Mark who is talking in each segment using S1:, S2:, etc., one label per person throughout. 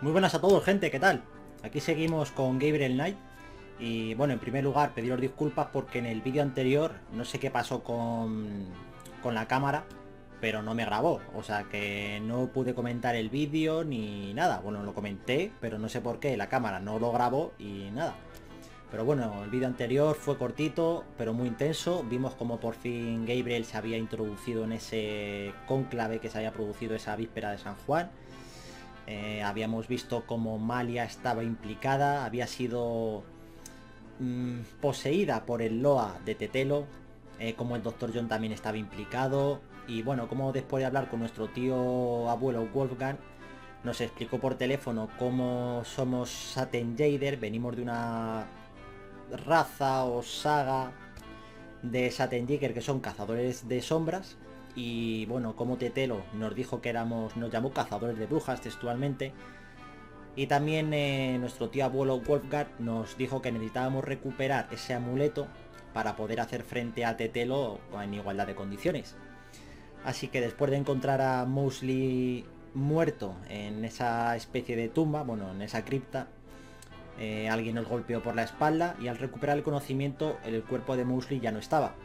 S1: Muy buenas a todos, gente, ¿qué tal? Aquí seguimos con Gabriel Knight. Y bueno, en primer lugar pediros disculpas porque en el vídeo anterior no sé qué pasó con la cámara, pero no me grabó, o sea que no pude comentar el vídeo ni nada. Bueno, lo comenté, pero no sé por qué la cámara no lo grabó y nada. Pero bueno, el vídeo anterior fue cortito, pero muy intenso. Vimos como por fin Gabriel se había introducido en ese cónclave que se había producido esa víspera de San Juan. Habíamos visto cómo Malia estaba implicada, había sido poseída por el Loa de Tetelo, como el Dr. John también estaba implicado, y bueno, como después de hablar con nuestro tío abuelo Wolfgang, nos explicó por teléfono cómo somos Saten Jader, venimos de una raza o saga de Saten Jader que son cazadores de sombras. Y bueno, como Tetelo nos dijo que nos llamó cazadores de brujas textualmente. Y también nuestro tío abuelo Wolfgang nos dijo que necesitábamos recuperar ese amuleto para poder hacer frente a Tetelo en igualdad de condiciones. Así que después de encontrar a Mosley muerto en esa especie de tumba, bueno, en esa cripta, alguien nos golpeó por la espalda y al recuperar el conocimiento el cuerpo de Mosley ya no estaba.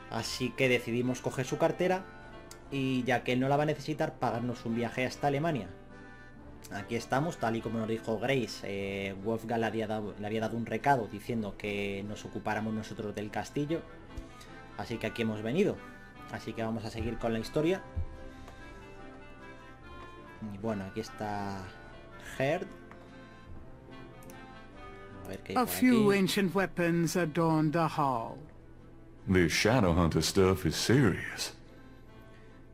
S1: Así que decidimos coger su cartera y ya que él no la va a necesitar, pagarnos un viaje hasta Alemania. Aquí estamos, tal y como nos dijo Grace. Wolfgang le había dado un recado diciendo que nos ocupáramos nosotros del castillo. Así que aquí hemos venido. Así que vamos a seguir con la historia. Y bueno, aquí está Herd. A ver qué hay
S2: A
S1: por
S2: few
S1: aquí.
S2: ancient weapons adorn the hall.
S3: This Shadowhunter stuff is serious.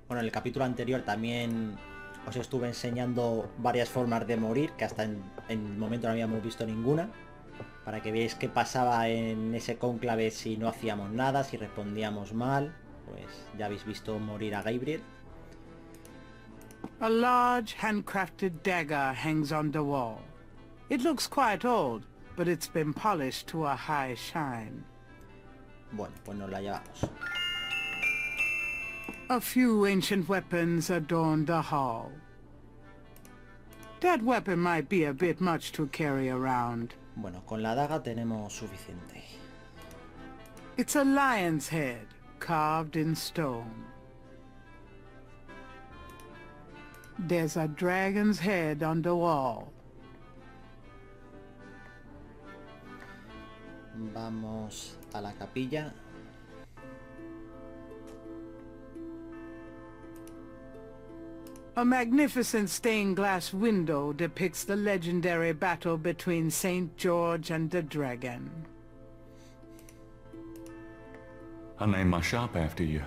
S1: Bueno, en el capítulo anterior también os estuve enseñando varias formas de morir, que hasta en el momento no habíamos visto ninguna, para que veáis qué pasaba en ese cónclave si no hacíamos nada, si respondíamos mal. Pues ya habéis visto morir a Gabriel.
S2: A large handcrafted dagger hangs on the wall. It looks quite old, but it's been polished to a high shine.
S1: Bueno, pues nos la llevamos.
S2: A few ancient weapons adorn the hall. That weapon might be a bit much to carry around.
S1: Bueno, con la daga tenemos suficiente.
S2: It's a lion's head, carved in stone. There's a dragon's head on the wall.
S1: Vamos a la capilla.
S2: A magnificent stained glass window depicts the legendary battle between Saint George and the dragon.
S3: I named my shop after you.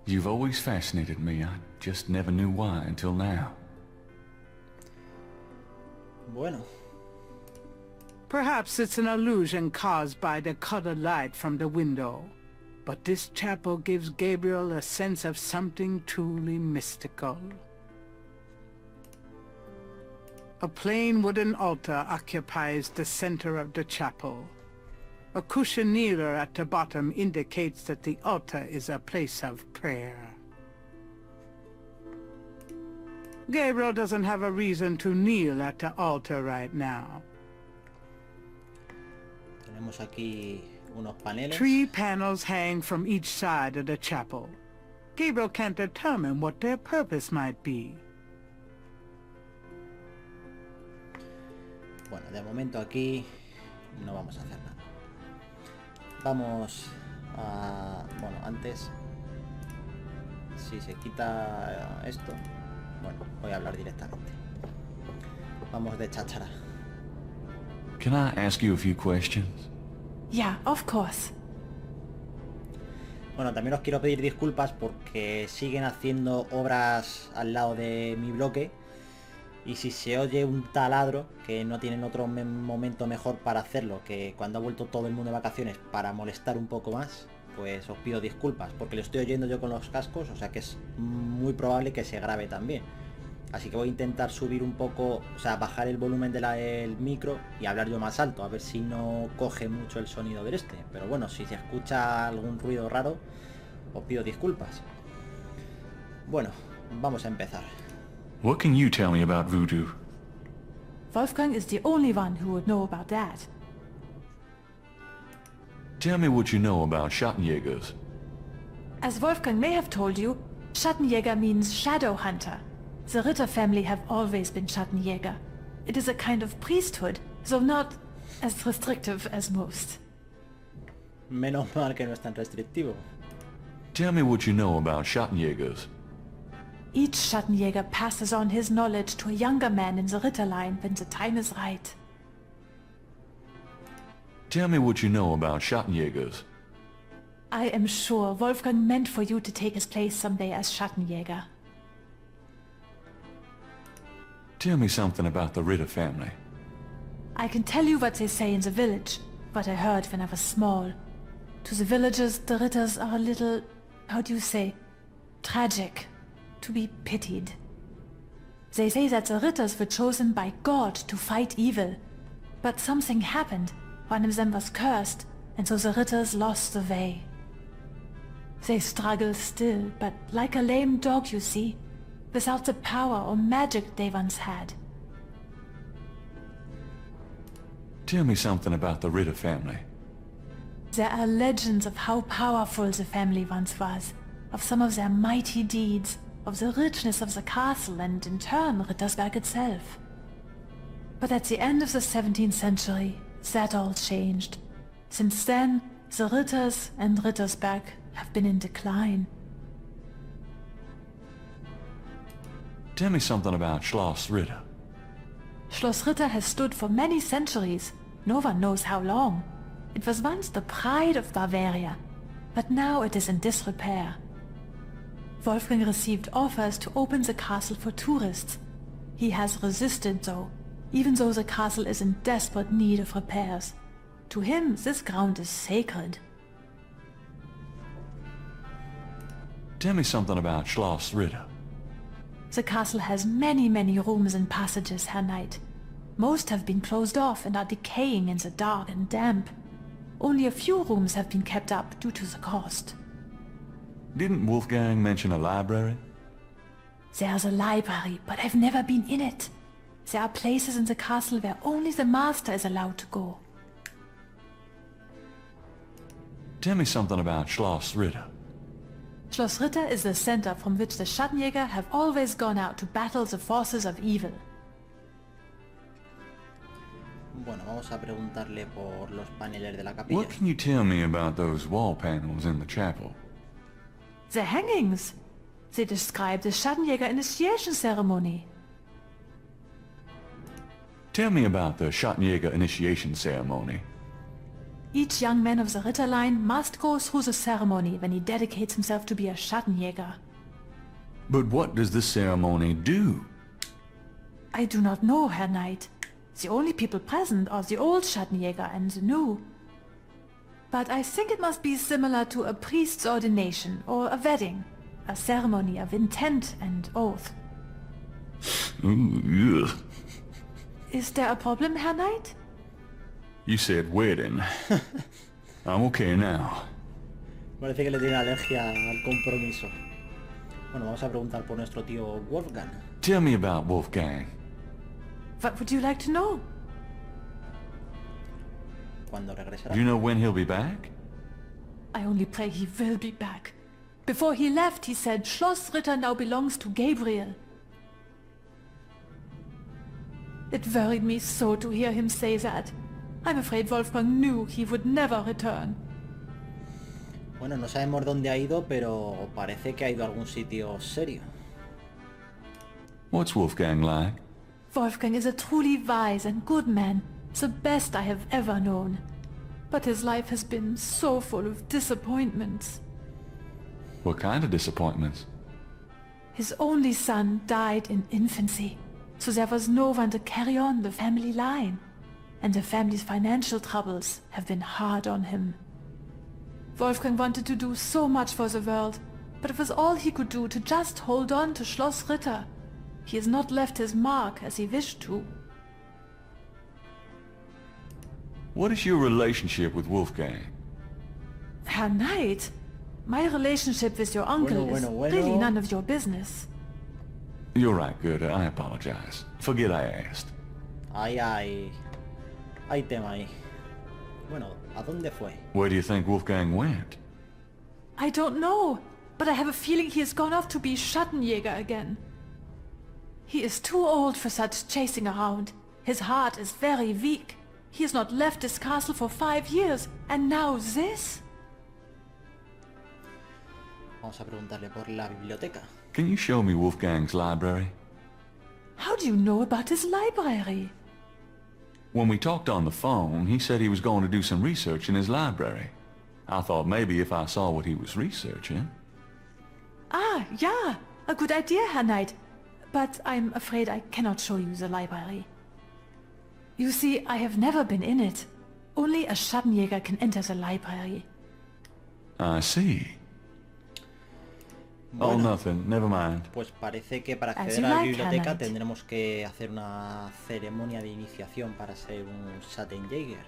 S3: You've always fascinated me. I just never knew why until now.
S1: Bueno,
S2: Perhaps it's an illusion caused by the colored light from the window. But this chapel gives Gabriel a sense of something truly mystical. A plain wooden altar occupies the center of the chapel. A cushion kneeler at the bottom indicates that the altar is a place of prayer. Gabriel doesn't have a reason to kneel at the altar right now.
S1: tenemos aquí unos paneles.
S2: 3 panels hang from each side of the chapel. Gabriel can't determine what their purpose might be.
S1: Bueno, de momento aquí no vamos a hacer nada. Vamos a... Bueno, antes, si se quita esto, bueno, voy a hablar directamente. Vamos de cháchara.
S3: Can I ask you a few questions?
S4: Yeah, of course.
S1: Bueno, también os quiero pedir disculpas porque siguen haciendo obras al lado de mi bloque. Y si se oye un taladro, que no tienen otro momento mejor para hacerlo que cuando ha vuelto todo el mundo de vacaciones para molestar un poco más, pues os pido disculpas, porque lo estoy oyendo yo con los cascos, o sea que es muy probable que se grabe también. Así que voy a intentar subir un poco, o sea, bajar el volumen del micro y hablar yo más alto, a ver si no coge mucho el sonido del este. Pero bueno, si se escucha algún ruido raro, os pido disculpas. Bueno, vamos a empezar.
S3: What can you tell me about voodoo?
S4: Wolfgang is the only one who would know about that.
S3: Tell me what you know about Schattenjägers.
S4: As Wolfgang may have told you, Schattenjäger means shadow hunter. The Ritter family have always been Schattenjäger. It is a kind of priesthood, though not as restrictive as most.
S1: Menos mal que no es tan restrictivo.
S3: Tell me what you know about Schattenjägers.
S4: Each Schattenjäger passes on his knowledge to a younger man in the Ritter line when the time is right.
S3: Tell me what you know about Schattenjägers.
S4: I am sure Wolfgang meant for you to take his place someday as Schattenjäger.
S3: Tell me something about the Ritter family.
S4: I can tell you what they say in the village, what I heard when I was small. To the villagers, the Ritters are a little, how do you say, tragic, to be pitied. They say that the Ritters were chosen by God to fight evil, but something happened. One of them was cursed, and so the Ritters lost the way. They struggle still, but like a lame dog, you see, without the power or magic they once had.
S3: Tell me something about the Ritter family.
S4: There are legends of how powerful the family once was, of some of their mighty deeds, of the richness of the castle and in turn Rittersberg itself. But at the end of the 17th century, that all changed. Since then, the Ritters and Rittersberg have been in decline.
S3: Tell me something about Schloss Ritter.
S4: Schloss Ritter has stood for many centuries, no one knows how long. It was once the pride of Bavaria, but now it is in disrepair. Wolfgang received offers to open the castle for tourists. He has resisted though, even though the castle is in desperate need of repairs. To him, this ground is sacred.
S3: Tell me something about Schloss Ritter.
S4: The castle has many rooms and passages, Herr Knight. Most have been closed off and are decaying in the dark and damp. Only a few rooms have been kept up due to the cost.
S3: Didn't Wolfgang mention a library?
S4: There's a library, but I've never been in it. There are places in the castle where only the master is allowed to go.
S3: Tell me something about Schloss Ritter.
S4: Schloss Ritter is the center from which the Schattenjäger have always gone out to battle the forces of evil.
S1: Bueno, vamos a preguntarle por los paneles de la capilla.
S3: What can you tell me about those wall panels in the chapel?
S4: The hangings! They describe the Schattenjäger initiation ceremony.
S3: Tell me about the Schattenjäger initiation ceremony.
S4: Each young man of the Ritter line must go through the ceremony when he dedicates himself to be a Schattenjäger.
S3: But what does this ceremony do?
S4: I do not know, Herr Knight. The only people present are the old Schattenjäger and the new. But I think it must be similar to a priest's ordination or a wedding, a ceremony of intent and oath.
S3: Ooh, ugh.
S4: Is there a problem, Herr Knight?
S3: You said wedding. I'm okay now.
S1: Parece que le tiene alergia al compromiso. Bueno, vamos a preguntar por nuestro tío Wolfgang.
S3: Tell me about Wolfgang.
S4: What would you like to know?
S1: ¿Cuándo regresará?
S3: Do you know when he'll be back?
S4: I only pray he will be back. Before he left, he said Schloss Ritter now belongs to Gabriel. It worried me so to hear him say that. I'm afraid Wolfgang knew he would never return.
S1: Bueno, no sabemos dónde ha ido, pero parece que ha ido a algún sitio serio.
S3: What's Wolfgang like?
S4: Wolfgang is a truly wise and good man, the best I have ever known. But his life has been so full of disappointments.
S3: What kind of disappointments?
S4: His only son died in infancy, so there was no one to carry on the family line. And the family's financial troubles have been hard on him. Wolfgang wanted to do so much for the world, but it was all he could do to just hold on to Schloss Ritter. He has not left his mark as he wished to.
S3: What is your relationship with Wolfgang?
S4: Herr Knight, my relationship with your uncle is really none of your business.
S3: You're right, Goethe. I apologize. Forget I asked.
S1: Ahí hay tema ahí. Bueno, ¿a dónde fue?
S3: Where do you think Wolfgang went?
S4: I don't know, but I have a feeling he has gone off to be Schattenjäger again. He is too old for such chasing around. His heart is very weak. He has not left his castle for 5 years, and now this?
S1: Vamos a preguntarle por la biblioteca.
S3: Can you show me Wolfgang's library?
S4: How do you know about his library?
S3: When we talked on the phone, he said he was going to do some research in his library. I thought maybe if I saw what he was researching...
S4: Ah, yeah, a good idea, Herr Knight. But I'm afraid I cannot show you the library. You see, I have never been in it. Only a Schattenjäger can enter the library.
S3: I see.
S1: Bueno,
S3: oh, nothing. Never mind.
S1: Pues parece que para acceder a la biblioteca tendremos que hacer una ceremonia de iniciación para ser un Schattenjäger.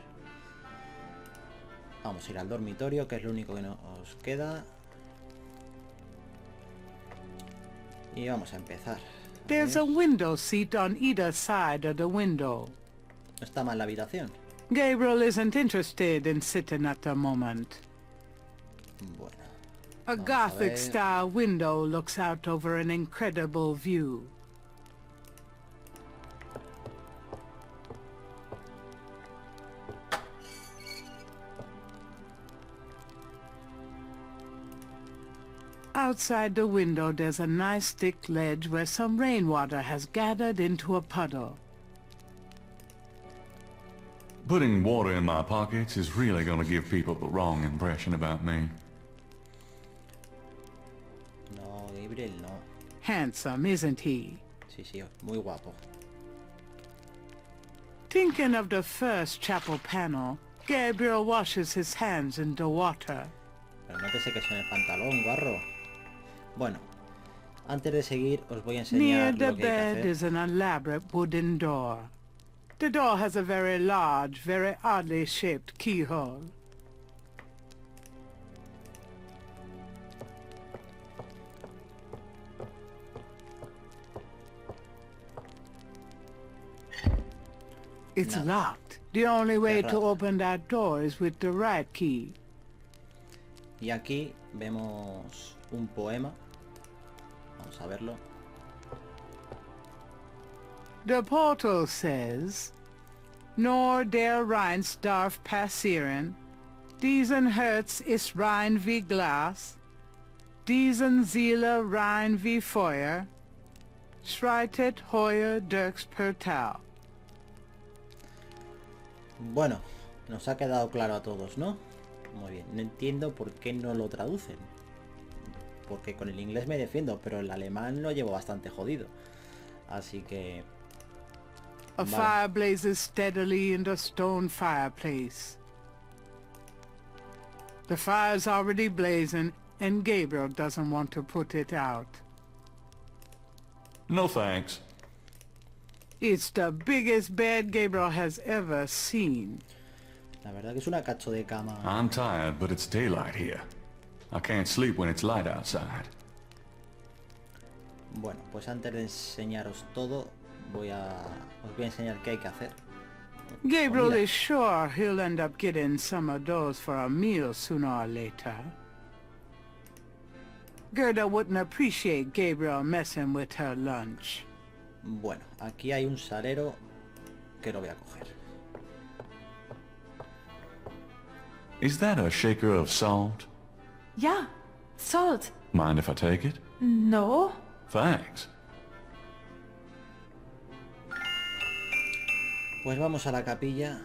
S1: Vamos a ir al dormitorio, que es lo único que nos queda. Y vamos a empezar.
S2: There's a window seat on either side of the window.
S1: No está mal la habitación.
S2: Gabriel isn't interested in sitting at the moment.
S1: Bueno.
S2: A Gothic-style window looks out over an incredible view. Outside the window there's a nice thick ledge where some rainwater has gathered into a puddle.
S3: Putting water in my pockets is really going to give people the wrong impression about me.
S1: No, Gabriel, no.
S2: Handsome, isn't he?
S1: Sí, sí, muy guapo.
S2: Thinking of the first chapel panel, Gabriel washes his hands in the water.
S1: Pero no te seques en el pantalón, guarro. Bueno, antes de seguir os voy a enseñar
S2: Near the
S1: lo que hay que
S2: bed
S1: hacer.
S2: is an elaborate wooden door. The door has a very large, very oddly shaped keyhole. It's locked. The only way to open that door is with the right key.
S1: Y aquí vemos un poema. Vamos a verlo.
S2: The portal says, Nor der Rheins darf passieren, diesen Herz ist rein wie Glas, diesen Seele rein wie Feuer, schreitet heuer durchs Portal.
S1: Bueno, nos ha quedado claro a todos, ¿no? Muy bien, no entiendo por qué no lo traducen. Porque con el inglés me defiendo, pero el alemán lo llevo bastante jodido. Así que...
S2: A fire blazes steadily in the stone fireplace. The fire's already blazing, and Gabriel doesn't want to put it out.
S3: No thanks.
S2: It's the biggest bed Gabriel has ever seen.
S1: La verdad que es una cacho de cama.
S3: I'm tired, but it's daylight here. I can't sleep when it's light outside.
S1: Bueno, pues antes de enseñaros todo, os voy a enseñar qué hay que hacer.
S2: Gabriel
S1: Comida.
S2: is sure he'll end up getting some of those for a meal sooner or later. Gerda wouldn't appreciate Gabriel messing with her lunch.
S1: Bueno, aquí hay un salero que lo voy a coger.
S3: Is that a shaker of salt?
S4: Yeah, salt.
S3: Mind if I take it?
S4: No.
S3: Thanks.
S1: Pues vamos a la capilla.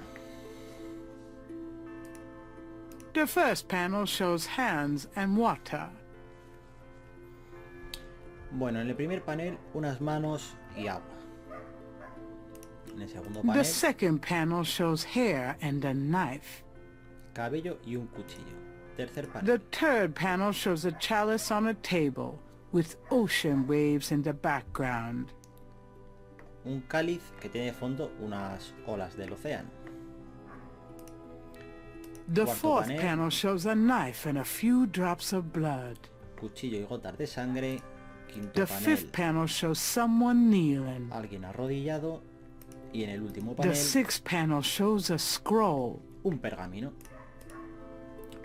S2: The first panel shows hands and water.
S1: Bueno, en el primer panel, unas manos y agua. En el segundo
S2: The
S1: panel,
S2: second panel shows hair and a knife.
S1: cabello y un cuchillo. Tercer panel,
S2: The third panel shows a chalice on a table with ocean waves in the background.
S1: un cáliz que tiene de fondo unas olas del océano.
S2: The
S1: Cuarto
S2: fourth
S1: panel.
S2: panel shows a knife and a few drops of blood.
S1: Cuchillo y gotas de sangre. Quinto
S2: The
S1: panel,
S2: fifth panel shows someone kneeling.
S1: alguien arrodillado. Y en el último
S2: The
S1: panel,
S2: sixth panel shows a scroll.
S1: un pergamino.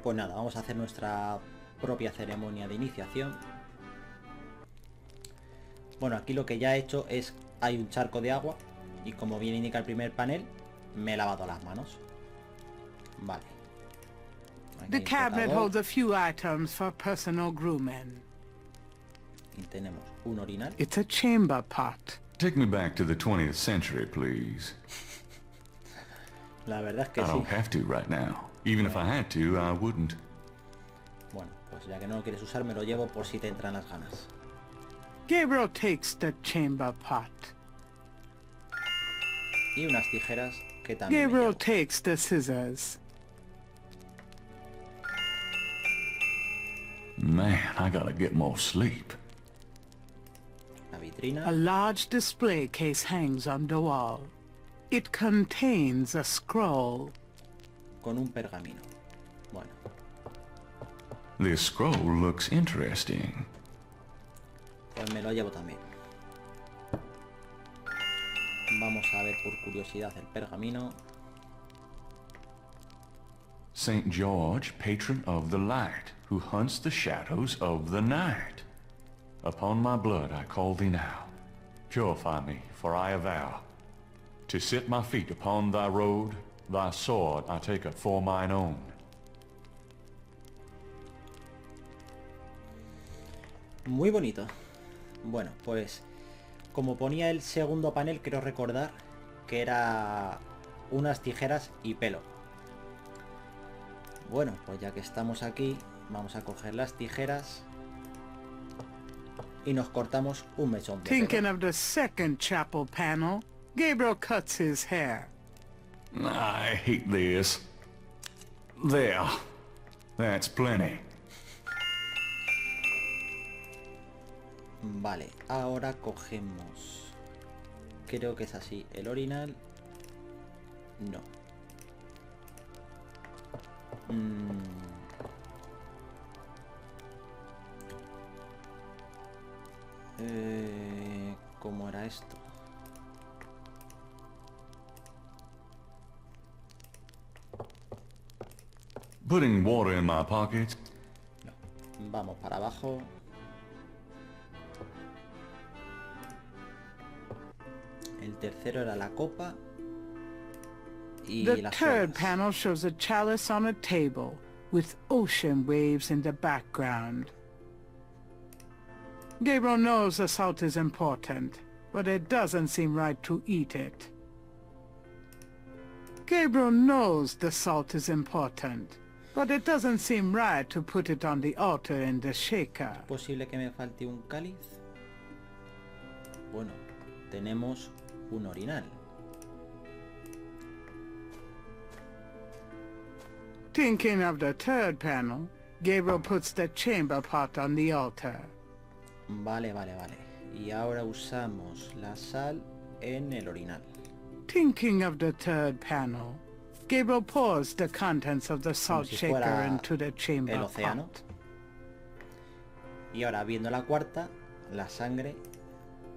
S1: Pues nada, vamos a hacer nuestra propia ceremonia de iniciación. Bueno, aquí lo que ya he hecho es, hay un charco de agua y como bien indica el primer panel, me he lavado las manos. Vale. Aquí
S2: The
S1: hay un
S2: cabinet
S1: flotador.
S2: holds a few items for personal grooming.
S1: Y tenemos un orinal.
S2: It's a chamber pot.
S3: Take me back to the 20th century, please.
S1: La verdad es que
S3: I
S1: sí.
S3: don't have to right now. Even if I had to, I wouldn't.
S1: Bueno, pues ya que no lo quieres usar, me lo llevo por si te entran las ganas.
S2: Gabriel takes the chamber pot.
S1: Y unas tijeras que también me
S2: Gabriel
S1: llevo.
S2: takes the scissors.
S3: Man, I gotta get more sleep.
S1: La vitrina.
S2: A large display case hangs on the wall. It contains a scroll.
S1: Con un pergamino. Bueno,
S3: This scroll looks interesting.
S1: pues me lo llevo también. Vamos a ver por curiosidad el pergamino.
S3: Saint George, patron of the light, who hunts the shadows of the night. Upon my blood I call thee now. Purify me, for I avow. To sit my feet upon thy road, thy sword I take up for mine own.
S1: Muy bonito. Bueno, pues como ponía el segundo panel, quiero recordar que era unas tijeras y pelo. Bueno, pues ya que estamos aquí, vamos a coger las tijeras y nos cortamos un mechón de
S2: Thinking
S1: pelo.
S2: of the second chapel panel, Gabriel cuts his hair.
S3: I hate this. There. That's plenty.
S1: Vale, ahora cogemos, creo que es así, el orinal. No. ¿Cómo era esto?
S3: Putting water in my pockets.
S1: No. Vamos para abajo. El tercero era la copa. Y
S2: The
S1: las
S2: third
S1: olas.
S2: panel shows a chalice on a table with ocean waves in the background. Gabriel knows the salt is important, but it doesn't seem right to eat it. Gabriel knows the salt is important, but it doesn't seem right to put it on the altar in the shaker.
S1: ¿Posible que me falte un cáliz? Bueno, tenemos un orinal.
S2: Thinking of the third panel, Gabriel puts the chamber pot on the altar.
S1: Vale, vale, vale. Y ahora usamos la sal en el orinal.
S2: Thinking of the third panel, Gabriel pours the contents of the salt
S1: si
S2: shaker
S1: fuera
S2: into the chamber
S1: el océano.
S2: pot.
S1: Y ahora viendo la cuarta, la sangre,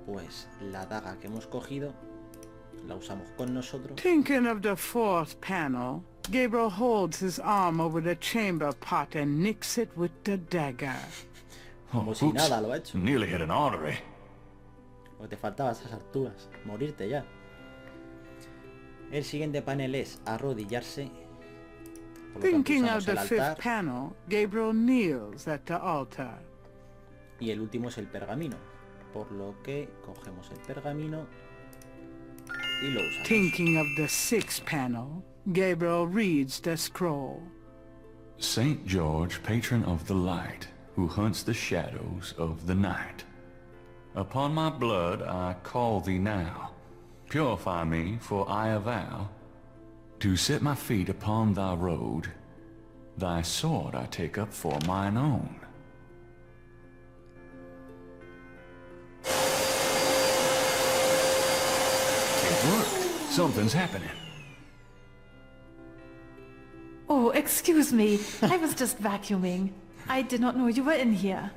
S1: pues la daga que hemos cogido, la usamos con nosotros.
S2: Thinking of the fourth panel, Gabriel holds his arm over the chamber pot and nicks it with the dagger.
S1: Como si nada lo ha hecho.
S3: Nearly hit an artery.
S1: Porque te faltaba esas alturas, morirte ya. El siguiente panel es arrodillarse. Por lo tanto,
S2: Thinking of
S1: usamos
S2: the
S1: el
S2: fifth
S1: altar.
S2: panel, Gabriel kneels at the altar.
S1: Y el último es el pergamino. Por lo que cogemos el pergamino y lo usamos.
S2: Thinking of the sixth panel, Gabriel reads the scroll.
S3: Saint George, patron of the light, who hunts the shadows of the night. Upon my blood I call thee now. Purify me, for I avow to set my feet upon thy road. Thy sword I take up for mine own. It worked. Something's happening.
S4: Oh, excuse me. I was just vacuuming. I did not know you were in here.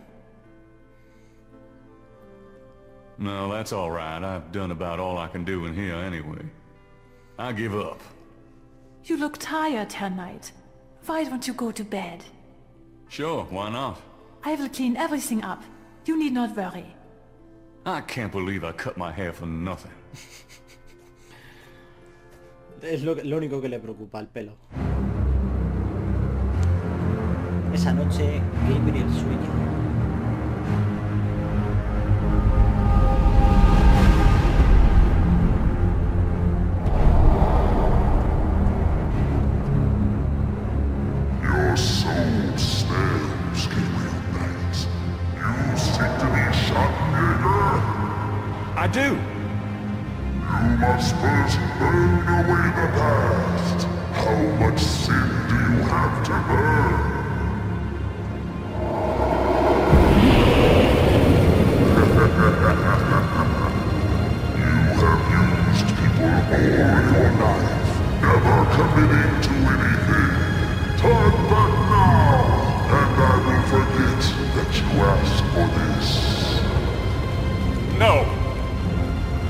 S3: No, that's all right. I've done about all I can do in here anyway. I give up.
S4: You look tired, Herr Knight. Why don't you go to bed?
S3: Sure, why not?
S4: I will clean everything up. You need not worry.
S3: I can't believe I cut my hair for nothing.
S1: Es lo único que le preocupa, el pelo. Esa noche, Gabriel sueña.
S5: Your soul snares, Gabriel Knight. You seek to be Schattenjäger?
S3: I do!
S5: You must first burn away the past. How much sin do you have to burn? You have used people all your life, never committing to anything. Turn back now, and I will forget that you asked for this.
S3: No!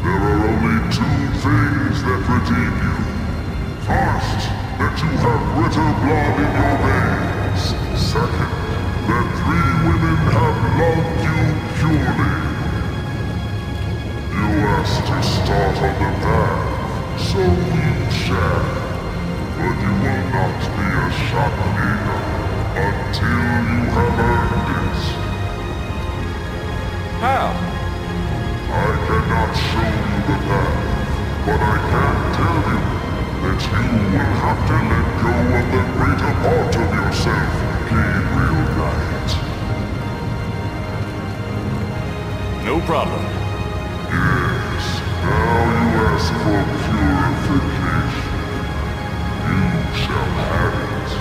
S5: There are only two things that redeem you. First, that you have ritter blood in your veins. Second, that 3 women have loved you purely. You asked to start on the path, so you shall. But you will not be a Schattenjäger until you have earned it.
S3: How?
S5: I cannot show you the path, but I can tell you that you will have to let go of the greater part of yourself, Gabriel Knight.
S3: No problem.
S5: Yes, now you ask for purification. You shall have it.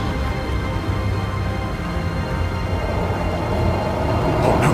S3: Oh no!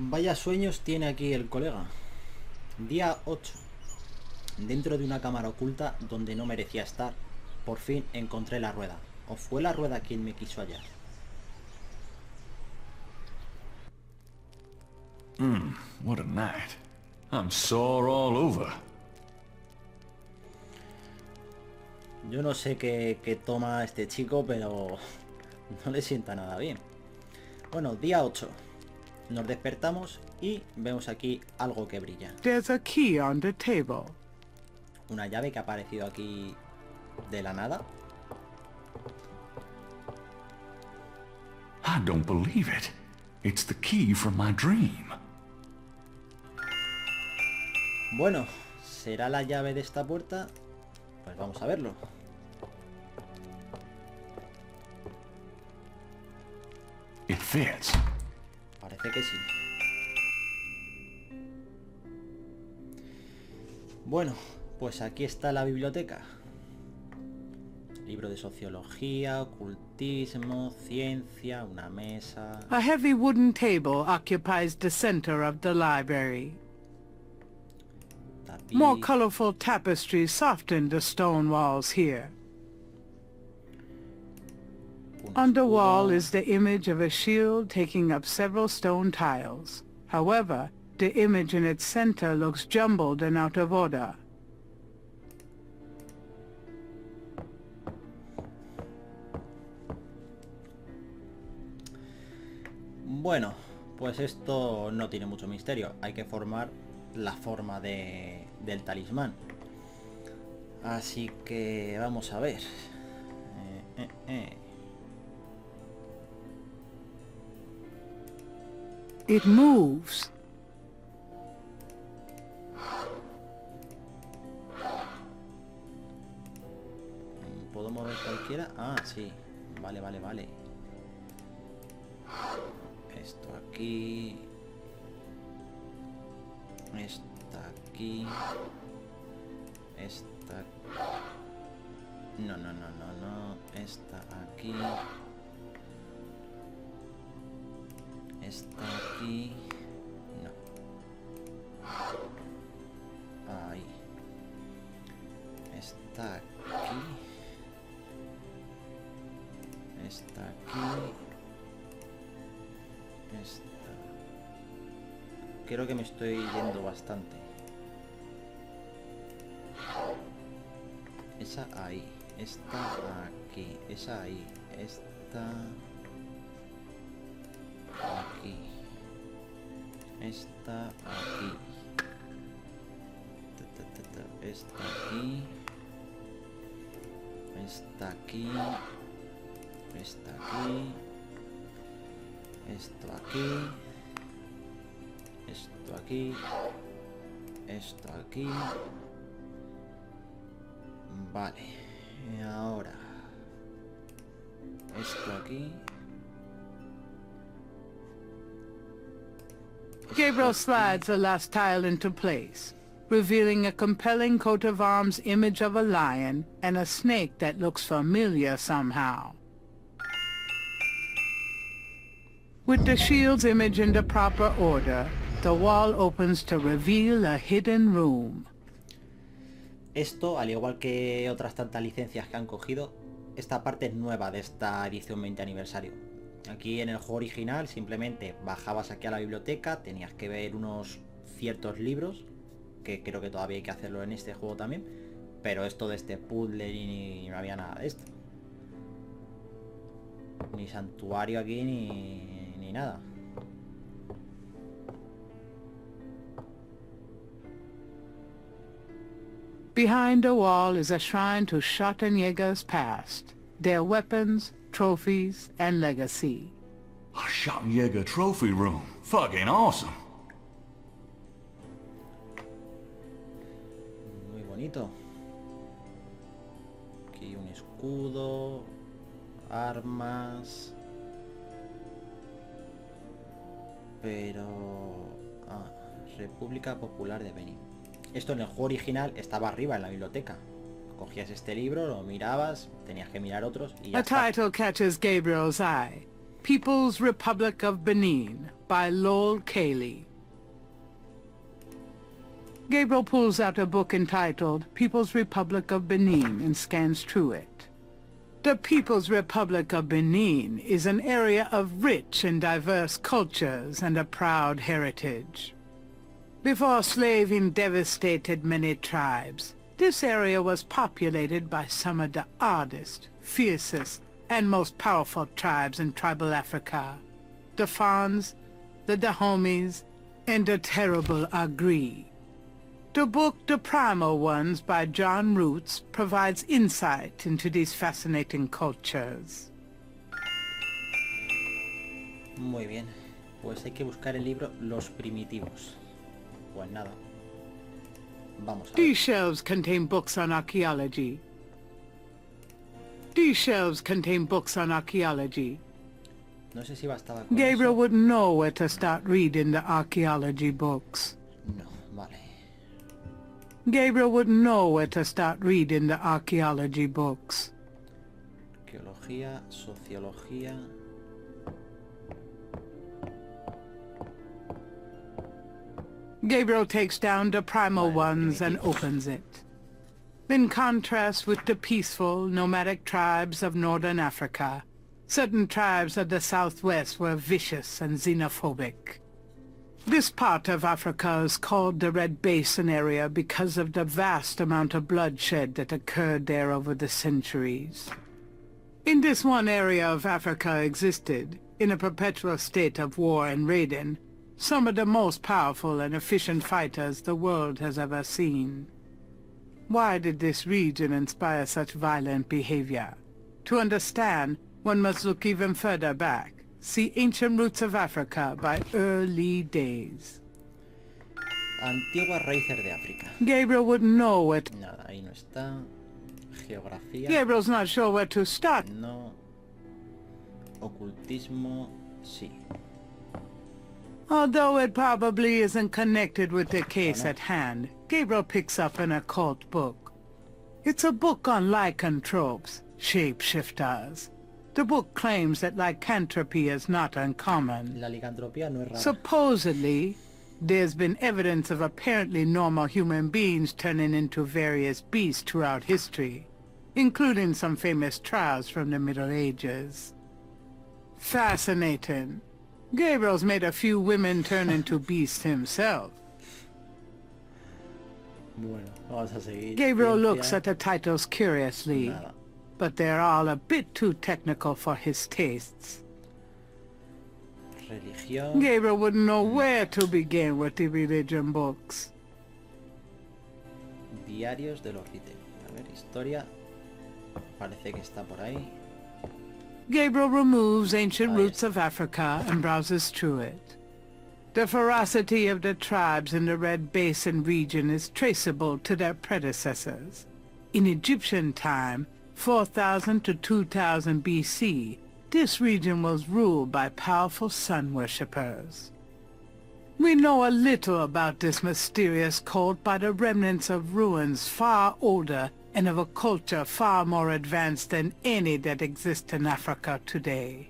S1: Vaya sueños tiene aquí el colega. Día 8. Dentro de una cámara oculta donde no merecía estar, por fin encontré la rueda. ¿O fue la rueda quien me quiso hallar?
S3: What a night. I'm sore all over.
S1: Yo no sé qué toma este chico, pero no le sienta nada bien. Bueno, día 8. Nos despertamos y vemos aquí algo que brilla.
S2: There's a key on the table.
S1: Una llave que ha aparecido aquí de la nada.
S3: I don't believe it. It's the key from my dream.
S1: Bueno, ¿será la llave de esta puerta? Pues vamos a verlo.
S3: It fits.
S1: Parece que sí. Bueno, pues aquí está la biblioteca. Libro de sociología, ocultismo, ciencia, una mesa.
S2: A heavy wooden table occupies the center of the library.
S1: Tapiz,
S2: More colorful tapestries soften the stone walls here.
S1: un
S2: On the wall
S1: escudo.
S2: is the image of a shield taking up several stone tiles. However, the image in its center looks jumbled and out of order.
S1: Bueno, pues esto no tiene mucho misterio. Hay que formar la forma del talismán. Así que vamos a ver.
S2: It moves.
S1: ¿Puedo mover cualquiera? Ah, sí. Vale, vale, vale. Esto aquí. Esta aquí. Esta. No, no, no, no, no. Esta aquí. Esta aquí. No. Ahí. Esta aquí. Esta aquí. Esta. Creo que me estoy yendo bastante. Esa ahí. Esta aquí. Esa ahí. Esta aquí. Esta aquí. Esta aquí. Esta aquí. Esta aquí. Esto aquí. Esto aquí. Esto aquí. Vale. Y ahora esto aquí.
S2: Gabriel slides the last tile into place, revealing a compelling coat of arms image of a lion and a snake that looks familiar somehow. With the shield's image in the proper order, the wall opens to reveal a hidden room.
S1: Esto, al igual que otras tantas licencias que han cogido, esta parte es nueva de esta edición 20 aniversario. Aquí en el juego original simplemente bajabas aquí a la biblioteca, tenías que ver unos ciertos libros, que creo que todavía hay que hacerlo en este juego también, pero esto de este puzzle ni no había nada de esto. Ni santuario aquí ni nada.
S2: Behind the wall is a shrine to Schottenjäger's past, their weapons, trophies, and legacy.
S3: A Schottenjäger trophy room. Fucking awesome.
S1: Muy bonito. Aquí un escudo, armas. Pero... República Popular de Benín. Esto en el juego original estaba arriba en la biblioteca. Cogías este libro, lo mirabas, tenías que mirar otros y ya
S2: A
S1: está.
S2: title catches Gabriel's eye. People's Republic of Benin by Lowell Cayley. Gabriel pulls out a book entitled People's Republic of Benin and scans through it. The People's Republic of Benin is an area of rich and diverse cultures and a proud heritage. Before slaving devastated many tribes, this area was populated by some of the oddest, fiercest, and most powerful tribes in tribal Africa. The Fons, the Dahomies, and the terrible Agri. The book The Primal Ones by John Roots provides insight into these fascinating cultures.
S1: Muy bien. Pues hay que buscar el libro Los Primitivos. Pues nada. Vamos a ver.
S2: These shelves contain books on archaeology. These shelves contain books on archaeology.
S1: No sé si bastaba con
S2: Gabriel
S1: eso.
S2: wouldn't know where to start reading the archaeology books.
S1: No, vale.
S2: Gabriel wouldn't know where to start reading the archaeology books.
S1: Arqueología, sociología...
S2: Gabriel takes down the primal ones and
S1: primitivos.
S2: opens it. In contrast with the peaceful, nomadic tribes of northern Africa, certain tribes of the southwest were vicious and xenophobic. This part of Africa is called the Red Basin area because of the vast amount of bloodshed that occurred there over the centuries. In this one area of Africa existed, in a perpetual state of war and raiding, some of the most powerful and efficient fighters the world has ever seen. Why did this region inspire such violent behavior? To understand, one must look even further back. See Ancient Roots of Africa by Early Days.
S1: Antiguas raíces de África.
S2: Gabriel wouldn't know where to...
S1: Nada, ahí no está. Geografía.
S2: Gabriel's not sure where to start.
S1: No. Ocultismo. Sí.
S2: Although it probably isn't connected with the case at hand, Gabriel picks up an occult book. It's a book on lycanthropes, shapeshifters. The book claims that lycanthropy is not uncommon.
S1: La licantropía no es rara.
S2: Supposedly, there's been evidence of apparently normal human beings turning into various beasts throughout history, including some famous trials from the Middle Ages. Fascinating. Gabriel's made a few women turn into beasts himself.
S1: Bueno, vamos a seguir.
S2: Gabriel
S1: Ciencia.
S2: looks at the titles curiously,
S1: Nada.
S2: but they're all a bit too technical for his tastes.
S1: Religión.
S2: Gabriel wouldn't know where to begin with the religion books.
S1: Diarios de los Rite. A ver, historia. Parece que está por ahí.
S2: Gabriel removes ancient
S1: Ahí
S2: roots
S1: está.
S2: of Africa and browses through it. The ferocity of the tribes in the Red Basin region is traceable to their predecessors. In Egyptian time, 4000 to 2000 BC, this region was ruled by powerful sun worshippers. We know a little about this mysterious cult by the remnants of ruins far older and of a culture far more advanced than any that exists in Africa today.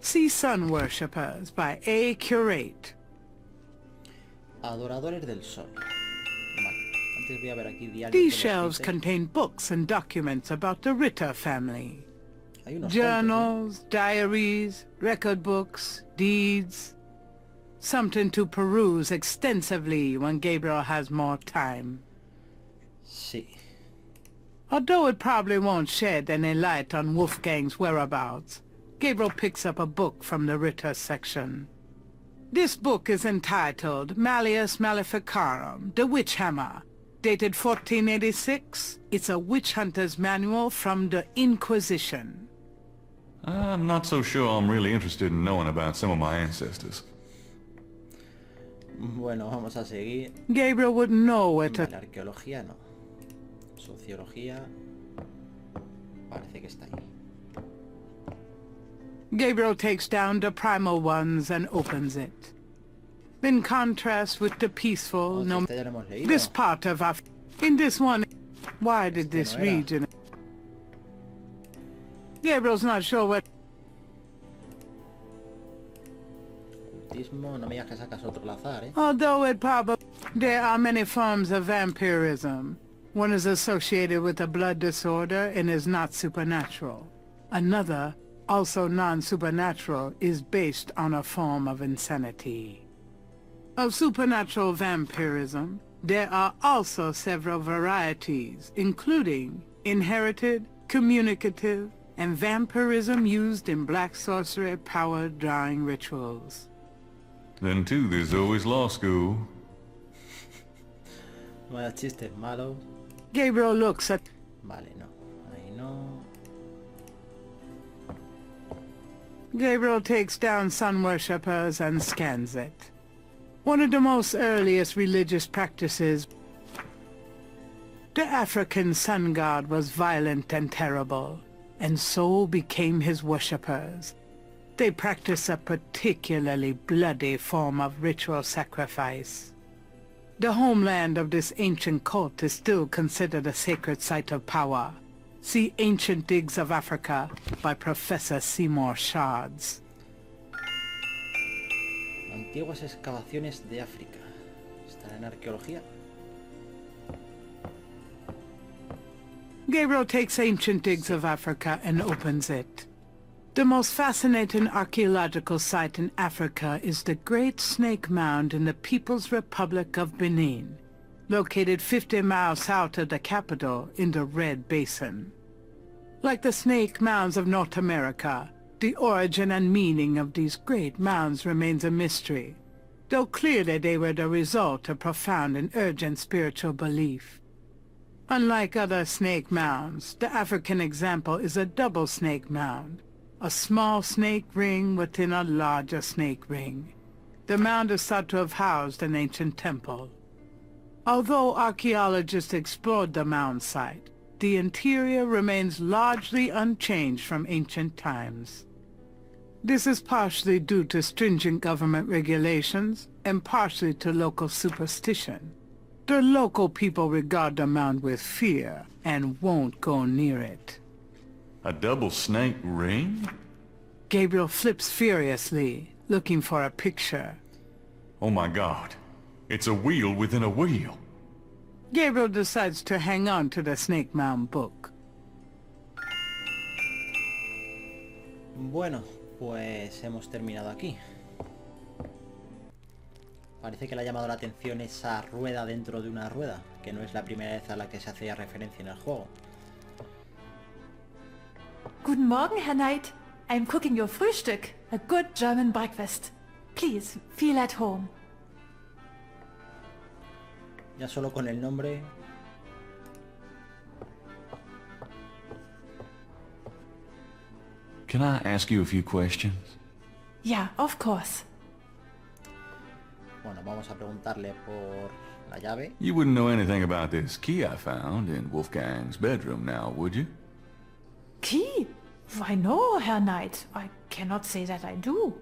S2: See Sun Worshippers by A. Curate.
S1: Adoradores del Sol. Vale. Antes voy a ver aquí diarios
S2: These
S1: de los
S2: shelves
S1: Rite.
S2: contain books and documents about the Ritter family.
S1: Hay unos
S2: Journals, diaries, record books, deeds. Something to peruse extensively when Gabriel has more time.
S1: Sí.
S2: Although it probably won't shed any light on Wolfgang's whereabouts, Gabriel picks up a book from the Ritter section. This book is entitled Malleus Maleficarum, The Witch Hammer, dated 1486. It's a witch hunter's manual from the Inquisition.
S3: I'm not so sure I'm really interested in knowing about some of my ancestors.
S1: Bueno, vamos a seguir.
S2: Gabriel wouldn't know where to...
S1: Vale, arqueología no. Sociología. Parece que está ahí.
S2: Gabriel takes down the primal ones and opens it. In contrast with the peaceful,
S1: Oh, si
S2: no...
S1: este ya lo hemos leído.
S2: This part of Africa... In this one... Why did this
S1: no era.
S2: region... Gabriel's not sure what...
S1: Ocultismo, no me digas que sacas otro al azar, ¿eh?
S2: Although it probably... There are many forms of vampirism. One is associated with a blood disorder and is not supernatural. Another, also non-supernatural, is based on a form of insanity. Of supernatural vampirism, there are also several varieties, including inherited, communicative, and vampirism used in black sorcery power drawing rituals.
S3: Then too, there's always law school.
S1: Vaya chistes malos.
S2: Gabriel looks at...
S1: Vale, no. Ahí no.
S2: Gabriel takes down sun worshippers and scans it. One of the most earliest religious practices. The African sun god was violent and terrible, and so became his worshippers. They practice a particularly bloody form of ritual sacrifice. The homeland of this ancient cult is still considered a sacred site of power. See Ancient Digs of Africa by Professor Seymour Shards.
S1: Antiguas excavaciones de África. ¿Estará en arqueología?
S2: Gabriel takes Ancient Digs of Africa and opens it. The most fascinating archaeological site in Africa is the Great Snake Mound in the People's Republic of Benin, located 50 miles south of the capital in the Red Basin. Like the snake mounds of North America, the origin and meaning of these great mounds remains a mystery, though clearly they were the result of profound and urgent spiritual belief. Unlike other snake mounds, the African example is a double snake mound, a small snake ring within a larger snake ring. The mound is thought to have housed an ancient temple. Although archaeologists explored the mound site, the interior remains largely unchanged from ancient times. This is partially due to stringent government regulations and partially to local superstition. The local people regard the mound with fear and won't go near it.
S3: A double snake ring?
S2: Gabriel flips furiously, looking for a picture.
S3: Oh my god. It's a wheel within a wheel.
S2: Gabriel decides to hang on to the Snake Mound book.
S1: Bueno, pues hemos terminado aquí. Parece que le ha llamado la atención esa rueda dentro de una rueda, que no es la primera vez a la que se hacía referencia en el juego.
S4: Guten Morgen, Herr Knight. I'm cooking your Frühstück, a good German breakfast. Please, feel at home.
S1: Ya solo con el nombre...
S3: Can I ask you a few questions?
S4: Yeah, of course.
S1: Bueno, vamos a preguntarle por la llave.
S3: You wouldn't know anything about this key I found in Wolfgang's bedroom now, would you?
S4: Key? Why no, Herr Knight. I cannot say that I do.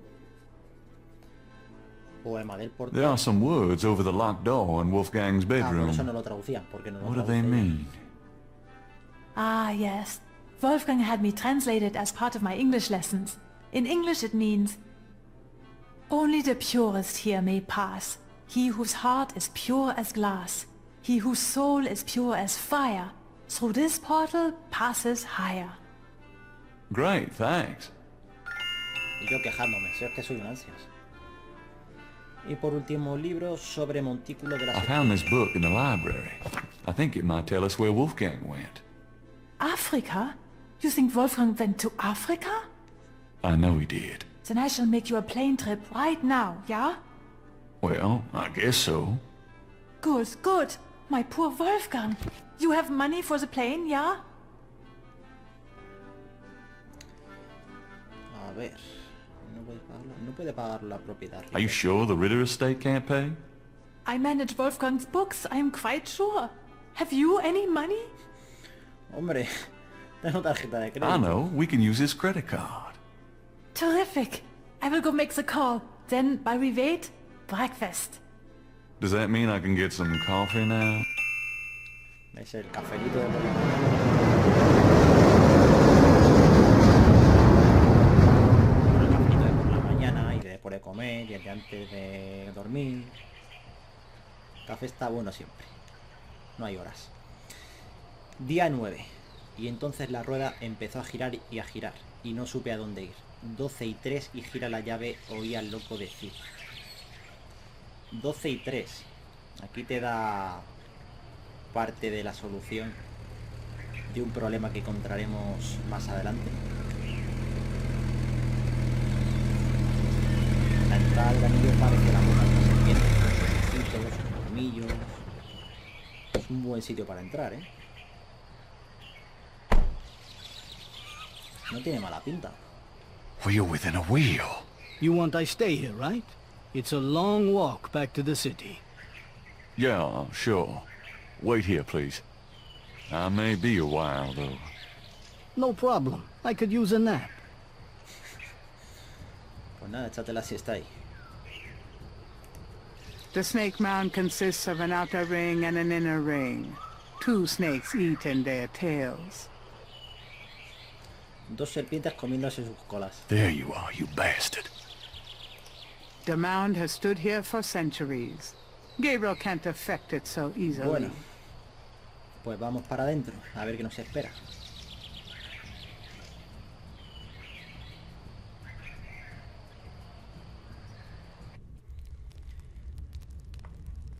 S1: Poema del portal.
S3: There are some words over the locked door in Wolfgang's
S1: Por
S3: bedroom.
S1: eso no lo traducía, porque no lo
S3: What do they
S1: traduce ella.
S3: mean?
S4: Ah, yes. Wolfgang had me translated as part of my English lessons. In English it means, only the purest here may pass. He whose heart is pure as glass. He whose soul is pure as fire. Through this portal passes higher.
S3: Great, thanks.
S1: Y yo quejándome, si es que soy un ansias. Y por último, libro sobre Montículo de la
S3: I found this book in the library. I think it might tell us where Wolfgang went.
S4: Africa? You think Wolfgang went to Africa?
S3: I know he did.
S4: Then I shall make you a plane trip right now, yeah?
S3: Well, I guess so.
S4: Good, good. My poor Wolfgang. You have money for the plane, yeah?
S1: A ver... No puede pagar la propiedad.
S3: Are you sure the Ritter estate can't pay?
S4: I manage Wolfgang's books, I am quite sure. Have you any money?
S1: Hombre, tengo tarjeta de crédito.
S3: I know. We can use his credit card.
S4: Terrific. I will go make the call. Then, while we wait, breakfast.
S3: Does that mean I can get some coffee now?
S1: Es el cafelito de por la mañana y después de comer y el de antes de dormir. El café está bueno siempre. No hay horas. Día 9. Y entonces la rueda empezó a girar y a girar. Y no supe a dónde ir. 12 y 3 y gira la llave, oí al loco decir. 12 y 3. Aquí te da parte de la solución de un problema que encontraremos más adelante. La entrada del anillo parece la boca de una serpiente, con sus colmillos. Es un buen sitio para entrar, ¿eh? No tiene mala pinta.
S3: Wheel within a wheel.
S6: You want I stay here, right? It's a long walk back to the city.
S3: Yeah, sure. Wait here, please. I may be a while, though.
S6: No problem. I could use a nap.
S1: Pues nada, échate la siesta ahí.
S2: The Snake Mound consists of an outer ring and an inner ring. 2 snakes eat in their tails.
S1: 2 serpientes comiéndose sus colas.
S3: There you are, you bastard.
S2: The mound has stood here for centuries. Gabriel can't affect it so easily.
S1: Bueno, pues vamos para adentro, a ver qué nos espera.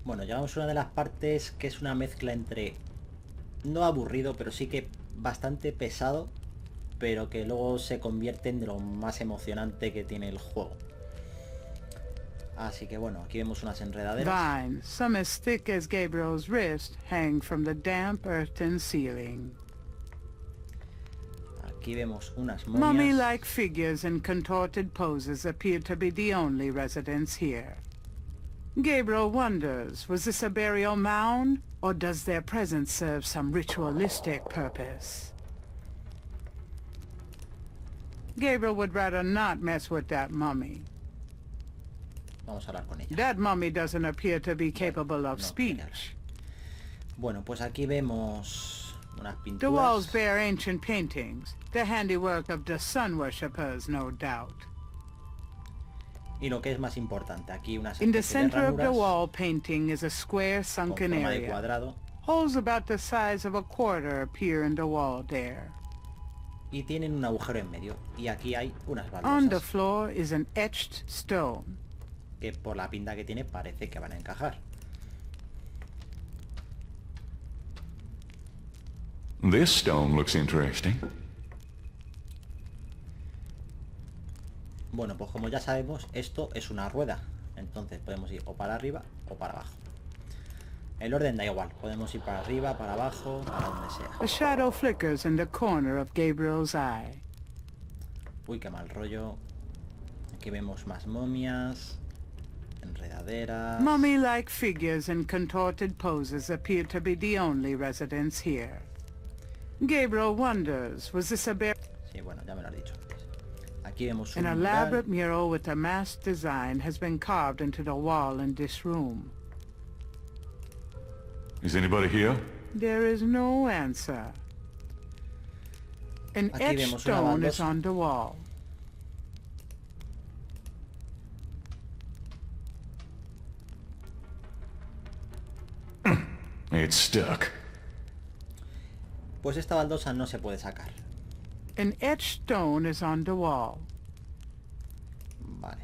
S1: Bueno, llegamos a una de las partes que es una mezcla entre... No aburrido, pero sí que bastante pesado, pero que luego se convierte en de lo más emocionante que tiene el juego. Así que bueno, aquí vemos unas enredaderas.
S2: Vines, some as thick as Gabriel's wrist, hang from the damp earthen ceiling.
S1: Aquí vemos unas momias.
S2: Mummy-like figures in contorted poses appear to be the only residents here. Gabriel wonders, was this a burial mound, or does their presence serve some ritualistic purpose? Gabriel would rather not mess with that mummy.
S1: Vamos a hablar con ella.
S2: That mummy doesn't appear to be capable of
S1: no,
S2: speech.
S1: Bueno, pues aquí vemos unas
S2: The walls
S1: pinturas.
S2: bear ancient paintings, the handiwork of the sun worshippers, no doubt.
S1: Y lo que es más importante, aquí unas
S2: In the
S1: especies de
S2: center of the
S1: ranuras
S2: wall painting is a square
S1: con
S2: sunken
S1: forma de
S2: area.
S1: cuadrado.
S2: Holes about the size of a quarter appear in the wall there.
S1: Y tienen un agujero en medio. Y aquí hay unas
S2: On the
S1: baldosas
S2: floor is an etched stone.
S1: que por la pinta que tiene parece que van a encajar.
S3: This stone looks interesting.
S1: Bueno, pues como ya sabemos, esto es una rueda. Entonces podemos ir o para arriba o para abajo. El orden da igual. Podemos ir para arriba, para abajo, para donde sea.
S2: A shadow flickers in the corner of Gabriel's eye.
S1: Uy, qué mal rollo. Aquí vemos más momias, enredaderas.
S2: Mummy-like figures in contorted poses appear to be the only residents here. Gabriel wonders, was this a bear?
S1: Sí, bueno, ya me lo has dicho antes. Aquí vemos
S2: An
S1: un
S2: elaborate
S1: mural.
S2: mural with a masked design has been carved into the wall in this room.
S3: Is anybody here?
S2: There is no answer. An
S1: Aquí
S2: etched
S1: vemos una
S2: stone is
S1: baldosa.
S2: on the wall.
S3: It's stuck.
S1: Pues esta baldosa no se puede sacar.
S2: An etched stone is on the wall.
S1: Vale.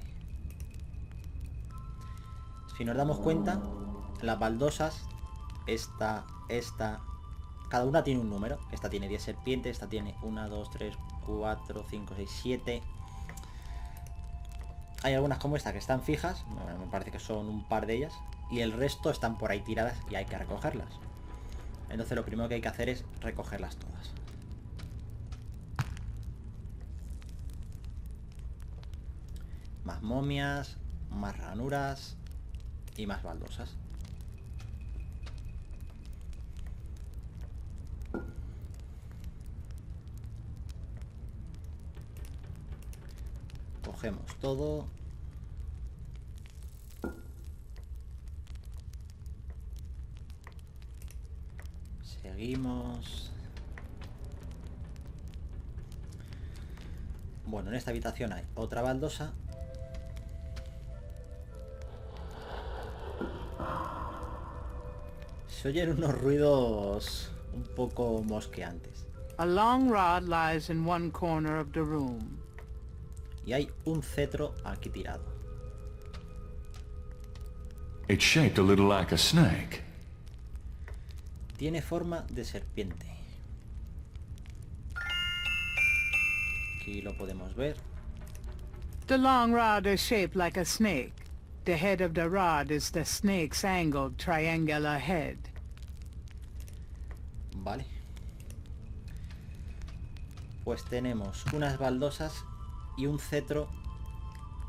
S1: Si nos damos cuenta, las baldosas, esta, cada una tiene un número. Esta tiene 10 serpientes, esta tiene 1, 2, 3, 4, 5, 6, 7. Hay algunas como esta que están fijas, bueno, me parece que son un par de ellas, y el resto están por ahí tiradas y hay que recogerlas. Entonces lo primero que hay que hacer es recogerlas todas. Más momias, más ranuras y más baldosas. Cogemos todo. Seguimos. Bueno, en esta habitación hay otra baldosa. Se oyen unos ruidos un poco mosqueantes.
S2: A long rod lies in one corner of the room.
S1: Y hay un cetro aquí tirado.
S3: It's shaped a little like a snake.
S1: Tiene forma de serpiente. Aquí lo podemos ver.
S2: The long rod is shaped like a snake. The head of the rod is the snake's angled triangular head.
S1: Vale. Pues tenemos unas baldosas y un cetro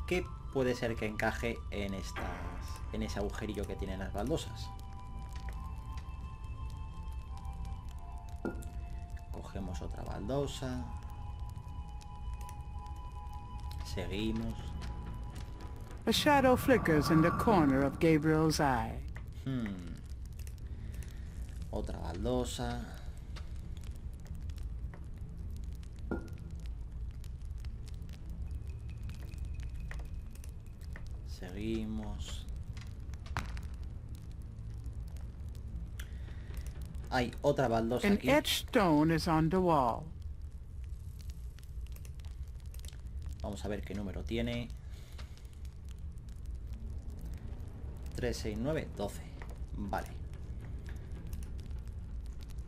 S1: que puede ser que encaje en ese agujerillo que tienen las baldosas. Cogemos otra baldosa. Seguimos.
S2: A shadow flickers in the corner of Gabriel's eye.
S1: Otra baldosa. Seguimos. Hay otra baldosa
S2: An
S1: aquí.
S2: etched stone is on the wall.
S1: Vamos a ver qué número tiene. 3, 6, 9, 12. Vale.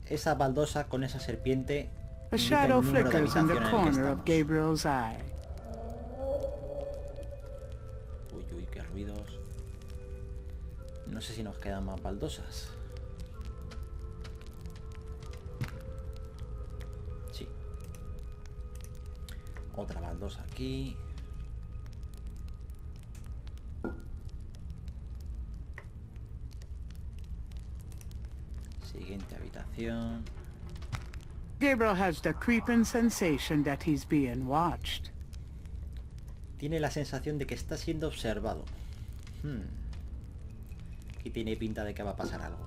S1: Esa baldosa con esa serpiente
S2: A
S1: indica
S2: shadow
S1: el número de
S2: flickers in the
S1: habitación en el que
S2: corner of
S1: estamos.
S2: Gabriel's eye.
S1: Uy, uy, qué ruidos. No sé si nos quedan más baldosas. Sí. Otra baldosa aquí. Siguiente habitación.
S2: Gabriel has the creeping sensation that he's being watched.
S1: Tiene la sensación de que está siendo observado. Aquí tiene pinta de que va a pasar algo.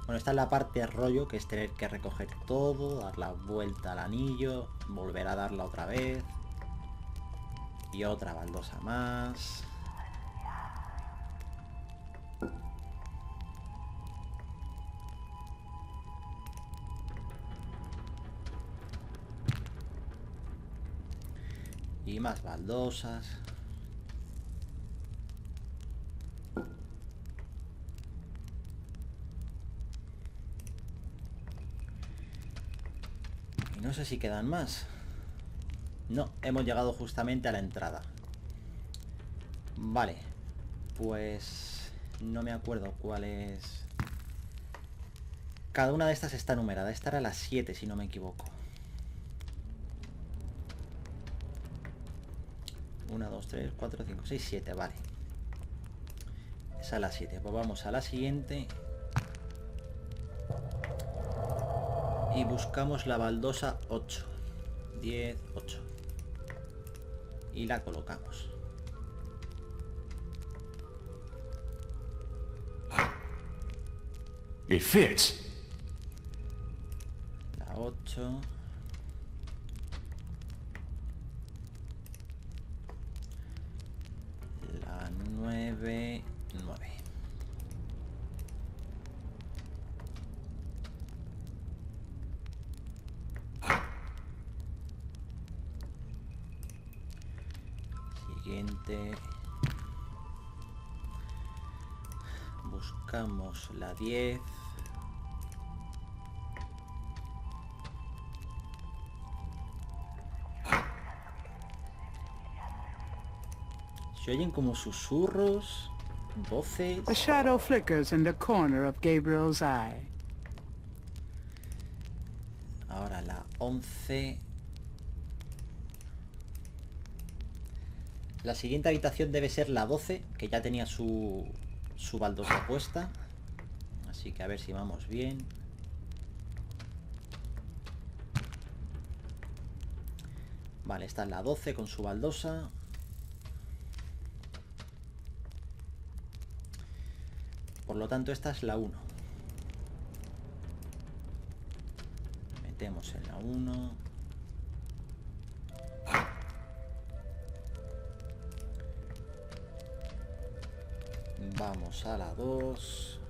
S1: Bueno, esta es la parte rollo, que es tener que recoger todo, dar la vuelta al anillo, volver a darla otra vez. Y otra baldosa más. Y más baldosas. Y no sé si quedan más. No, hemos llegado justamente a la entrada. Vale. Pues no me acuerdo cuál es. Cada una de estas está numerada. Esta era la 7, si no me equivoco. 1, 2, 3, 4, 5, 6, 7, vale. Esa es la 7. Pues vamos a la siguiente. Y buscamos la baldosa 8. 10, 8. Y la colocamos.
S3: It fits.
S1: La 8. La 9. 9. Siguiente. Buscamos la 10. Se oyen como susurros, voces.
S2: A shadow flickers in the corner of Gabriel's eye.
S1: Ahora la 11. La siguiente habitación debe ser la 12, que ya tenía su baldosa puesta. Así que a ver si vamos bien. Vale, esta es la 12 con su baldosa. Por lo tanto, esta es la 1. Metemos en la 1. Vamos a la 2.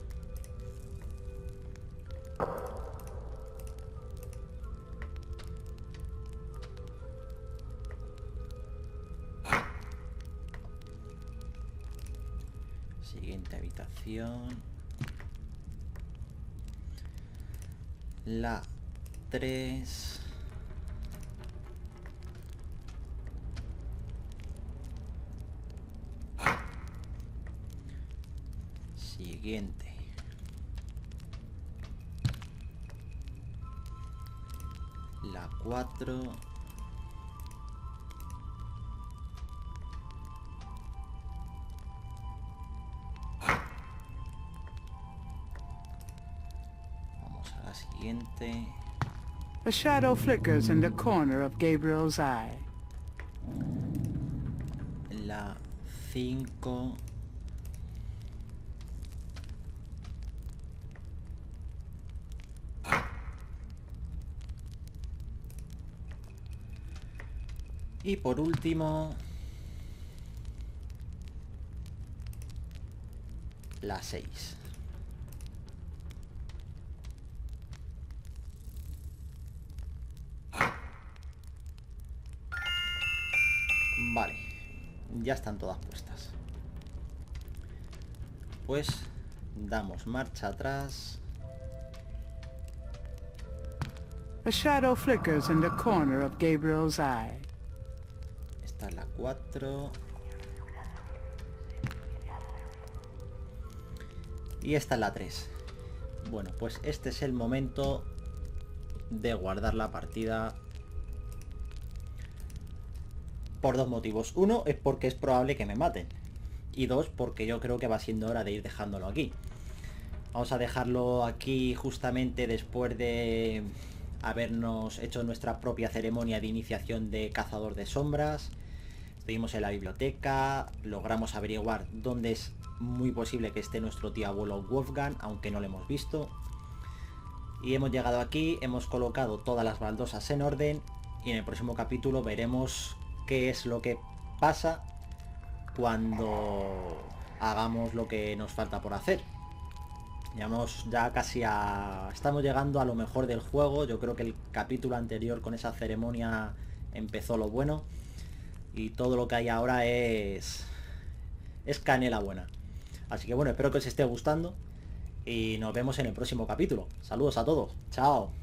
S1: Siguiente habitación. La 3. Siguiente. La 4. Vamos a la siguiente.
S2: A shadow flickers in the corner of Gabriel's eye.
S1: La 5. Y por último, la 6. Vale, ya están todas puestas. Pues damos marcha atrás.
S2: A shadow flickers in the corner of Gabriel's eye.
S1: Esta es la 4. Y esta es la 3. Bueno, pues este es el momento de guardar la partida. Por dos motivos. Uno es porque es probable que me maten. Y dos, porque yo creo que va siendo hora de ir dejándolo aquí. Vamos a dejarlo aquí justamente después de habernos hecho nuestra propia ceremonia de iniciación de cazador de sombras. Estuvimos en la biblioteca, logramos averiguar dónde es muy posible que esté nuestro tío abuelo Wolfgang, aunque no lo hemos visto. Y hemos llegado aquí, hemos colocado todas las baldosas en orden y en el próximo capítulo veremos qué es lo que pasa cuando hagamos lo que nos falta por hacer. Estamos llegando a lo mejor del juego. Yo creo que el capítulo anterior con esa ceremonia empezó lo bueno y todo lo que hay ahora es canela buena. Así que bueno, espero que os esté gustando y nos vemos en el próximo capítulo. Saludos a todos, chao.